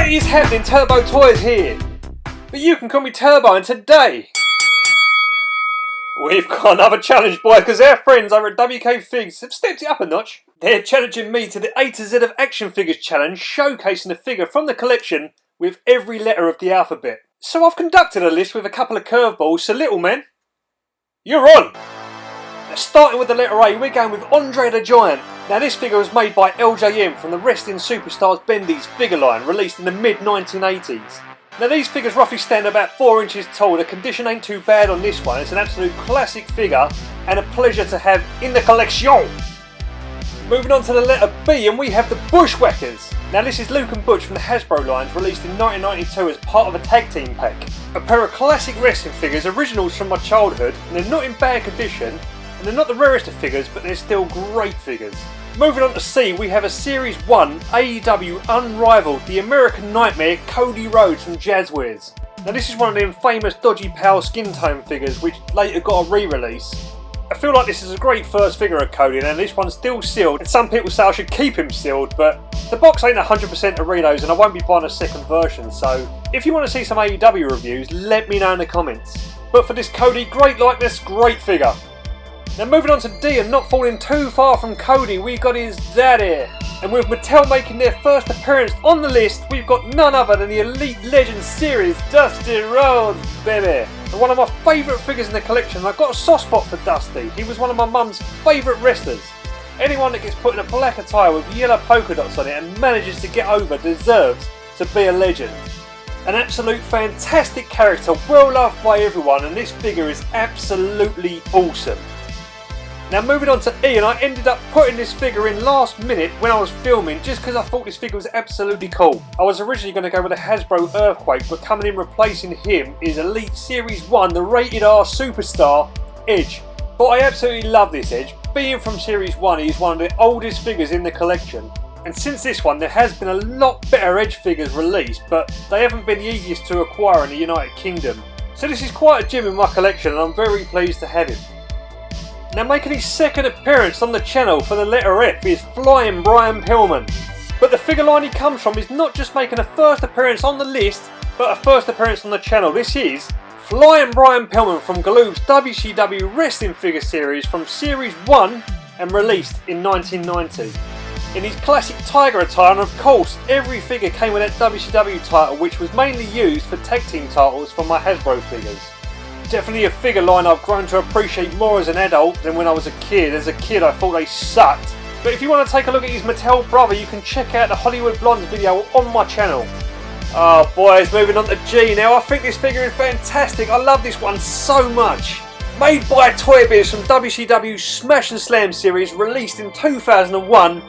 What is happening, Turbo Toys here? But you can call me Turbo, and today we've got another challenge, boys, because our friends over at WK Figs have stepped it up a notch. They're challenging me to the A to Z of action figures challenge, showcasing a figure from the collection with every letter of the alphabet. So I've conducted a list with a couple of curveballs, so little man, you're on! Now, starting with the letter A, we're going with Andre the Giant. Now this figure was made by LJM from the Wrestling Superstars Bendy's figure line, released in the mid-1980s. Now these figures roughly stand about 4 inches tall. The condition ain't too bad on this one. It's an absolute classic figure and a pleasure to have in the collection. Moving on to the letter B, and we have the Bushwhackers. Now this is Luke and Butch from the Hasbro lines, released in 1992 as part of a tag team pack. A pair of classic wrestling figures, originals from my childhood, and they're not in bad condition, and they're not the rarest of figures, but they're still great figures. Moving on to C, we have a Series 1 AEW Unrivaled, the American Nightmare Cody Rhodes from Jazzwares. Now this is one of them famous Dodgy Pal skin tone figures which later got a re-release. I feel like this is a great first figure of Cody, and this one's still sealed, and some people say I should keep him sealed, but the box ain't 100% of reloads and I won't be buying a second version, so if you want to see some AEW reviews, let me know in the comments. But for this Cody, great likeness, great figure. Now moving on to D, and not falling too far from Cody, we got his daddy. And with Mattel making their first appearance on the list, we've got none other than the Elite Legends series, Dusty Rhodes, baby. And one of my favourite figures in the collection, and I've got a soft spot for Dusty. He was one of my mum's favourite wrestlers. Anyone that gets put in a black attire with yellow polka dots on it and manages to get over deserves to be a legend. An absolute fantastic character, well loved by everyone, and this figure is absolutely awesome. Now moving on to E, and I ended up putting this figure in last minute when I was filming just because I thought this figure was absolutely cool. I was originally going to go with a Hasbro Earthquake, but coming in replacing him is Elite Series 1, the rated R superstar, Edge. But I absolutely love this Edge. Being from Series 1, he is one of the oldest figures in the collection. And since this one, there has been a lot better Edge figures released, but they haven't been the easiest to acquire in the United Kingdom. So this is quite a gem in my collection, and I'm very pleased to have him. Now making his second appearance on the channel for the letter F is Flying Brian Pillman. But the figure line he comes from is not just making a first appearance on the list, but a first appearance on the channel. This is Flying Brian Pillman from Galoob's WCW Wrestling Figure Series from Series 1 and released in 1990. In his classic Tiger attire, and of course every figure came with that WCW title, which was mainly used for tag team titles for my Hasbro figures. Definitely a figure line I've grown to appreciate more as an adult than when I was a kid. As a kid I thought they sucked. But if you want to take a look at his Mattel brother, you can check out the Hollywood Blondes video on my channel. Oh boys, moving on to G now. I think this figure is fantastic. I love this one so much. Made by Toy Biz from WCW Smash and Slam series, released in 2001,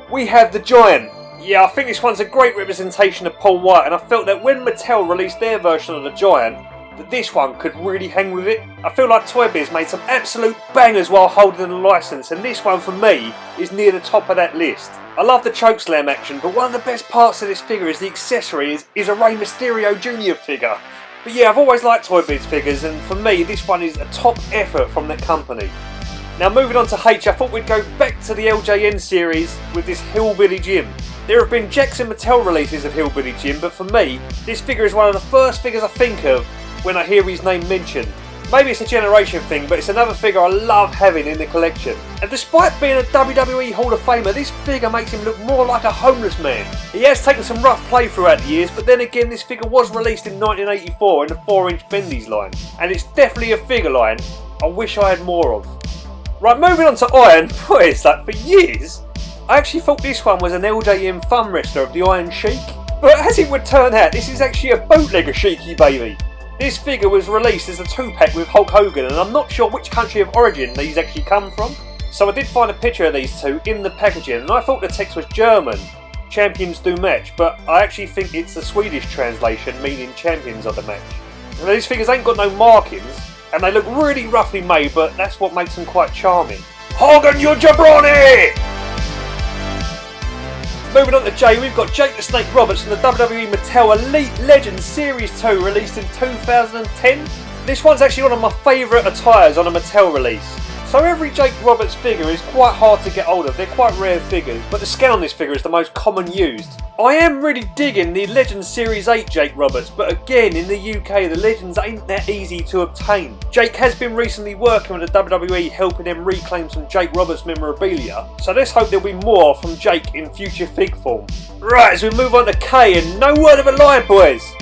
we have the Giant. Yeah, I think this one's a great representation of Paul White, and I felt that when Mattel released their version of the Giant, that this one could really hang with it. I feel like Toy Biz made some absolute bangers while holding the licence, and this one for me is near the top of that list. I love the chokeslam action, but one of the best parts of this figure is the accessory is a Rey Mysterio Jr. figure. But yeah, I've always liked Toy Biz figures, and for me this one is a top effort from that company. Now moving on to H, I thought we'd go back to the LJN series with this Hillbilly Jim. There have been Jakks and Mattel releases of Hillbilly Jim, but for me this figure is one of the first figures I think of when I hear his name mentioned. Maybe it's a generation thing, but it's another figure I love having in the collection. And despite being a WWE Hall of Famer, this figure makes him look more like a homeless man. He has taken some rough play throughout the years, but then again this figure was released in 1984 in the 4-inch Bendy's line, and it's definitely a figure line I wish I had more of. Right, moving on to Iron, boys, like for years I actually thought this one was an LJM thumb wrestler of the Iron Sheik, but as it would turn out, this is actually a bootlegger Sheiky baby. This figure was released as a 2-pack with Hulk Hogan, and I'm not sure which country of origin these actually come from. So I did find a picture of these two in the packaging, and I thought the text was German, champions do match, but I actually think it's a Swedish translation meaning champions of the match. Now these figures ain't got no markings, and they look really roughly made, but that's what makes them quite charming. Hogan, you jabroni! Moving on to J, we've got Jake the Snake Roberts from the WWE Mattel Elite Legends Series 2, released in 2010. This one's actually one of my favourite attires on a Mattel release. So every Jake Roberts figure is quite hard to get hold of, they're quite rare figures, but the scale on this figure is the most common used. I am really digging the Legends Series 8 Jake Roberts, but again in the UK the Legends ain't that easy to obtain. Jake has been recently working with the WWE helping them reclaim some Jake Roberts memorabilia, so let's hope there'll be more from Jake in future fig form. Right, as we move on to K, and no word of a lie boys,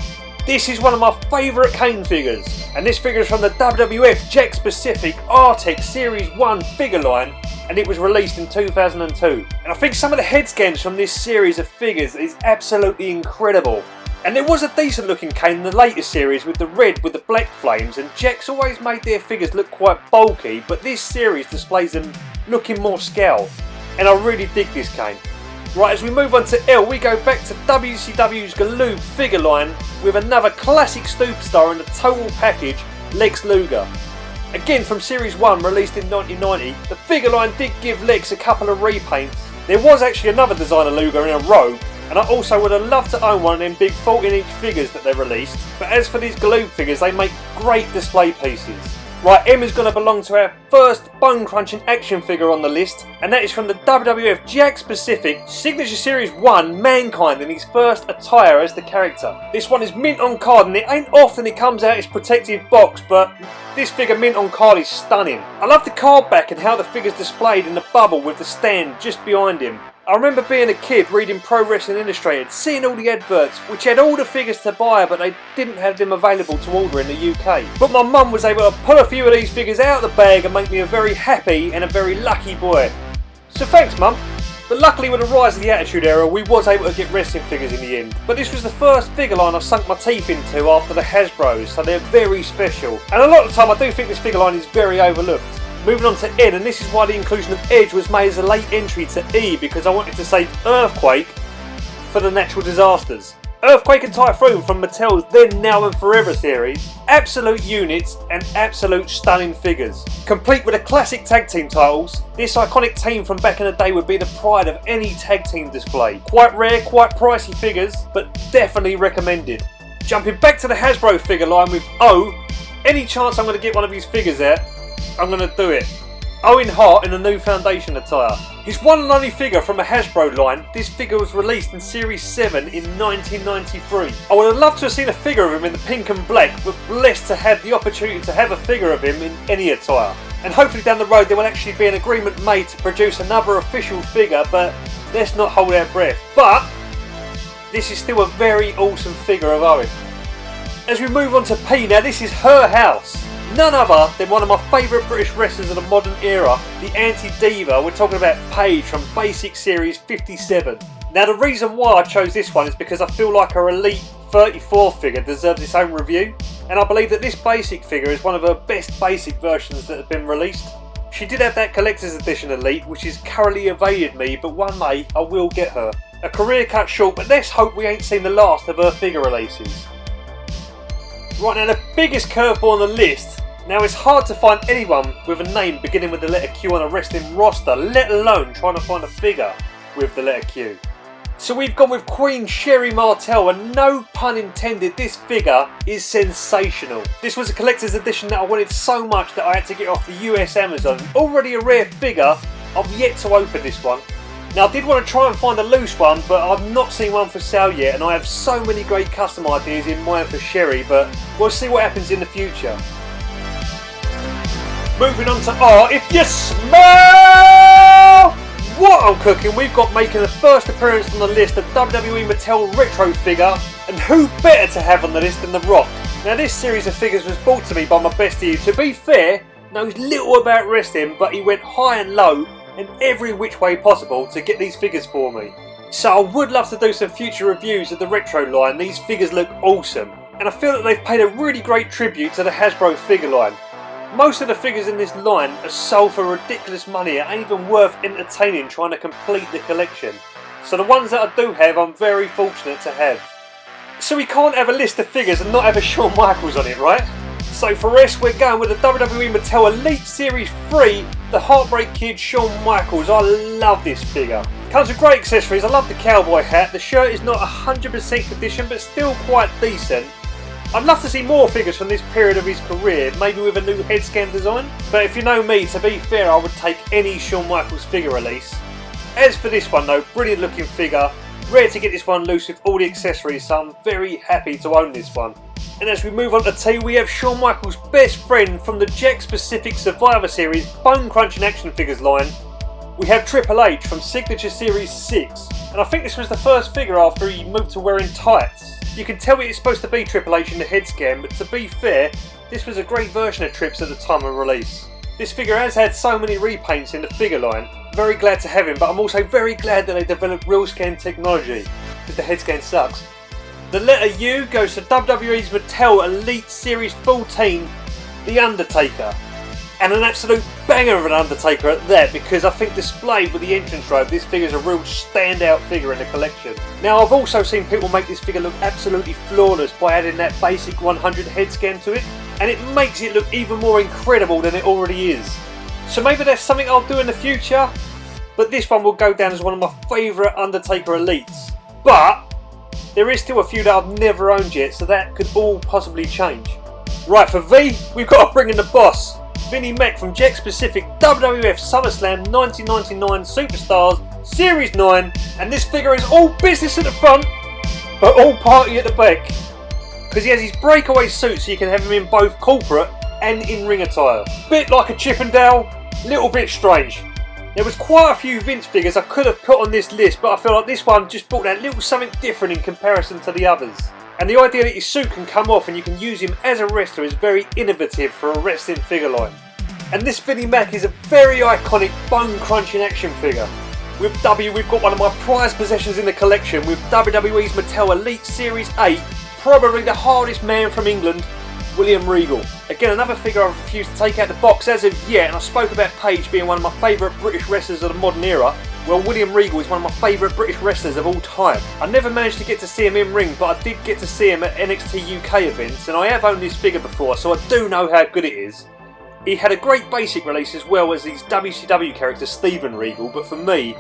this is one of my favourite Kane figures, and this figure is from the WWF Jakks Pacific Artex Series 1 figure line, and it was released in 2002. And I think some of the head scans from this series of figures is absolutely incredible. And there was a decent looking Kane in the later series with the red with the black flames, and Jakks always made their figures look quite bulky, but this series displays them looking more scale, and I really dig this Kane. Right, as we move on to L, we go back to WCW's Galoob figure line with another classic superstar in the total package, Lex Luger. Again from Series 1 released in 1990, the figure line did give Lex a couple of repaints. There was actually another designer Luger in a robe, and I also would have loved to own one of them big 14-inch figures that they released. But as for these Galoob figures, they make great display pieces. Right, M is going to belong to our first bone-crunching action figure on the list, and that is from the WWF Jakks Pacific Signature Series 1 Mankind in his first attire as the character. This one is mint on card, and it ain't often it comes out its protective box, but this figure mint on card is stunning. I love the card back and how the figure's displayed in the bubble with the stand just behind him. I remember being a kid reading Pro Wrestling Illustrated, seeing all the adverts which had all the figures to buy but they didn't have them available to order in the UK. But my mum was able to pull a few of these figures out of the bag and make me a very happy and a very lucky boy. So thanks mum. But luckily with the rise of the Attitude Era we was able to get wrestling figures in the end. But this was the first figure line I sunk my teeth into after the Hasbros, so they're very special. And a lot of the time I do think this figure line is very overlooked. Moving on to N, and this is why the inclusion of Edge was made as a late entry to E, because I wanted to save Earthquake for the natural disasters. Earthquake and Typhoon from Mattel's Then, Now and Forever series. Absolute units and absolute stunning figures. Complete with the classic tag team titles, this iconic team from back in the day would be the pride of any tag team display. Quite rare, quite pricey figures, but definitely recommended. Jumping back to the Hasbro figure line with O, any chance I'm going to get one of these figures out, I'm going to do it. Owen Hart in a new Foundation attire. His one and only figure from a Hasbro line, this figure was released in Series 7 in 1993. I would have loved to have seen a figure of him in the pink and black, but blessed to have the opportunity to have a figure of him in any attire. And hopefully down the road there will actually be an agreement made to produce another official figure, but let's not hold our breath. But this is still a very awesome figure of Owen. As we move on to P, now this is her house. None other than one of my favourite British wrestlers of the modern era, the anti-diva. We're talking about Paige from Basic Series 57. Now the reason why I chose this one is because I feel like her Elite 34 figure deserves its own review, and I believe that this basic figure is one of her best basic versions that have been released. She did have that collector's edition Elite, which has currently evaded me, but one day I will get her. A career cut short, but let's hope we ain't seen the last of her figure releases. Right, now the biggest curveball on the list. Now it's hard to find anyone with a name beginning with the letter Q on a wrestling roster, let alone trying to find a figure with the letter Q. So we've gone with Queen Sherry Martel, and no pun intended, this figure is sensational. This was a collector's edition that I wanted so much that I had to get off the US Amazon. Already a rare figure, I've yet to open this one. Now I did want to try and find a loose one, but I've not seen one for sale yet, and I have so many great custom ideas in mind for Sherry, but we'll see what happens in the future. Moving on to R, if you smell what I'm cooking, we've got making the first appearance on the list of WWE Mattel Retro figure, and who better to have on the list than The Rock. Now this series of figures was brought to me by my bestie, who to be fair, knows little about wrestling, but he went high and low in every which way possible to get these figures for me. So I would love to do some future reviews of the Retro line. These figures look awesome, and I feel that they've paid a really great tribute to the Hasbro figure line. Most of the figures in this line are sold for ridiculous money and ain't even worth entertaining trying to complete the collection. So the ones that I do have, I'm very fortunate to have. So we can't have a list of figures and not have a Shawn Michaels on it, right? So for us, we're going with the WWE Mattel Elite Series 3, the Heartbreak Kid Shawn Michaels. I love this figure. Comes with great accessories. I love the cowboy hat. The shirt is not 100% condition, but still quite decent. I'd love to see more figures from this period of his career, maybe with a new head scan design. But if you know me, to be fair, I would take any Shawn Michaels figure release. As for this one though, brilliant looking figure. Rare to get this one loose with all the accessories, so I'm very happy to own this one. And as we move on to T, we have Shawn Michaels' best friend from the Jakks Pacific Survivor Series Bone Crunching Action Figures line. We have Triple H from Signature Series 6, and I think this was the first figure after he moved to wearing tights. You can tell it's supposed to be Triple H in the head scan, but to be fair, this was a great version of Trips at the time of release. This figure has had so many repaints in the figure line. Very glad to have him, but I'm also very glad that they developed real scan technology, because the head scan sucks. The letter U goes to WWE's Mattel Elite Series 14, The Undertaker. And an absolute banger of an Undertaker at that, because I think displayed with the entrance robe, this figure is a real standout figure in the collection. Now I've also seen people make this figure look absolutely flawless by adding that basic 100 head scan to it, and it makes it look even more incredible than it already is. So maybe that's something I'll do in the future, but this one will go down as one of my favourite Undertaker Elites. But there is still a few that I've never owned yet, so that could all possibly change. Right, for V, we've got to bring in the boss. Vinnie Mac from Jakks Pacific WWF SummerSlam 1999 Superstars Series 9, and this figure is all business at the front but all party at the back, because he has his breakaway suit so you can have him in both corporate and in ring attire. Bit like a Chippendale, little bit strange. There was quite a few Vince figures I could have put on this list, but I feel like this one just brought that little something different in comparison to the others. And the idea that your suit can come off and you can use him as a wrestler is very innovative for a wrestling figure line. And this Vinnie Mac is a very iconic bone crunching action figure. With W, we've got one of my prized possessions in the collection with WWE's Mattel Elite Series 8, probably the hardest man from England, William Regal. Again, another figure I refuse to take out the box as of yet, and I spoke about Paige being one of my favourite British wrestlers of the modern era. Well, William Regal is one of my favourite British wrestlers of all time. I never managed to get to see him in ring, but I did get to see him at NXT UK events, and I have owned this figure before, so I do know how good it is. He had a great basic release as well as his WCW character Steven Regal, but for me,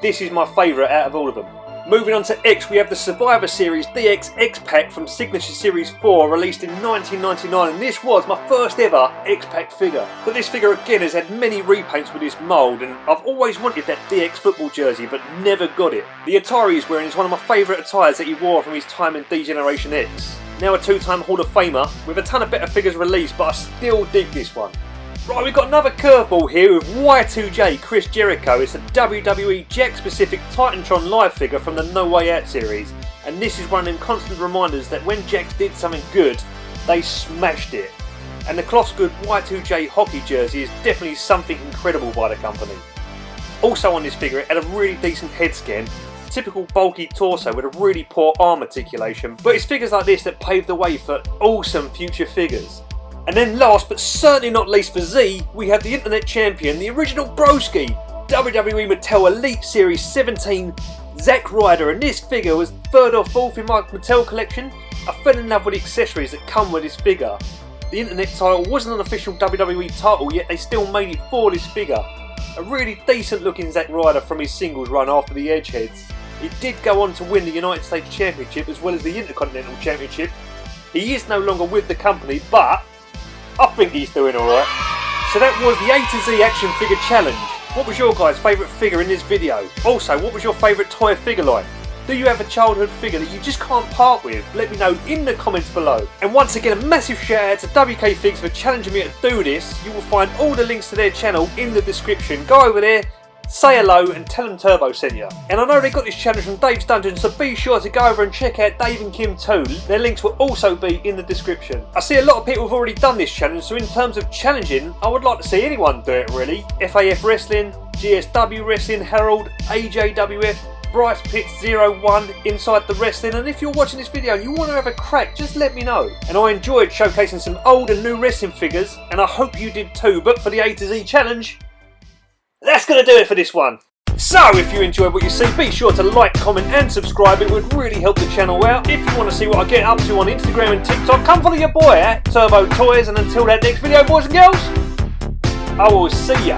this is my favourite out of all of them. Moving on to X, we have the Survivor Series DX X-Pack from Signature Series 4, released in 1999, and this was my first ever X-Pack figure. But this figure again has had many repaints with this mould, and I've always wanted that DX football jersey, but never got it. The attire he's wearing is one of my favourite attires that he wore from his time in D-Generation X. Now a two-time Hall of Famer, with a ton of better figures released, but I still dig this one. Right, we've got another curveball here with Y2J Chris Jericho. It's a WWE Jakks Pacific Titantron live figure from the No Way Out series, and this is one of them constant reminders that when Jakks did something good, they smashed it. And the cloth's good Y2J hockey jersey is definitely something incredible by the company. Also on this figure, it had a really decent head scan, typical bulky torso with a really poor arm articulation, but it's figures like this that paved the way for awesome future figures. And then last but certainly not least for Z, we have the Internet Champion, the original Broski, WWE Mattel Elite Series 17, Zack Rider, and this figure was third or fourth in my Mattel collection. I fell in love with the accessories that come with this figure. The Internet title wasn't an official WWE title, yet they still made it for this figure. A really decent looking Zack Rider from his singles run after the Edgeheads. He did go on to win the United States Championship as well as the Intercontinental Championship. He is no longer with the company, but I think he's doing alright. So that was the A to Z action figure challenge. What was your guys' favourite figure in this video? Also, what was your favourite toy figure line? Do you have a childhood figure that you just can't part with? Let me know in the comments below. And once again, a massive shout out to WK Figs for challenging me to do this. You will find all the links to their channel in the description. Go over there, say hello and tell them Turbo sent you. And I know they got this challenge from Dave's Dungeon, so be sure to go over and check out Dave and Kim too. Their links will also be in the description. I see a lot of people have already done this challenge, so in terms of challenging, I would like to see anyone do it really. FAF Wrestling, GSW Wrestling, Herald, AJWF, Bryce Pitts 01, Inside the Wrestling, and if you're watching this video and you want to have a crack, just let me know. And I enjoyed showcasing some old and new wrestling figures, and I hope you did too, but for the A to Z challenge, that's going to do it for this one. So if you enjoyed what you see, be sure to like, comment and subscribe. It would really help the channel out. If you want to see what I get up to on Instagram and TikTok, come follow your boy at Turbo Toys. And until that next video, boys and girls, I will see ya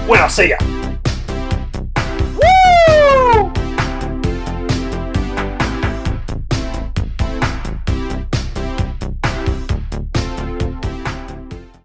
when I see ya.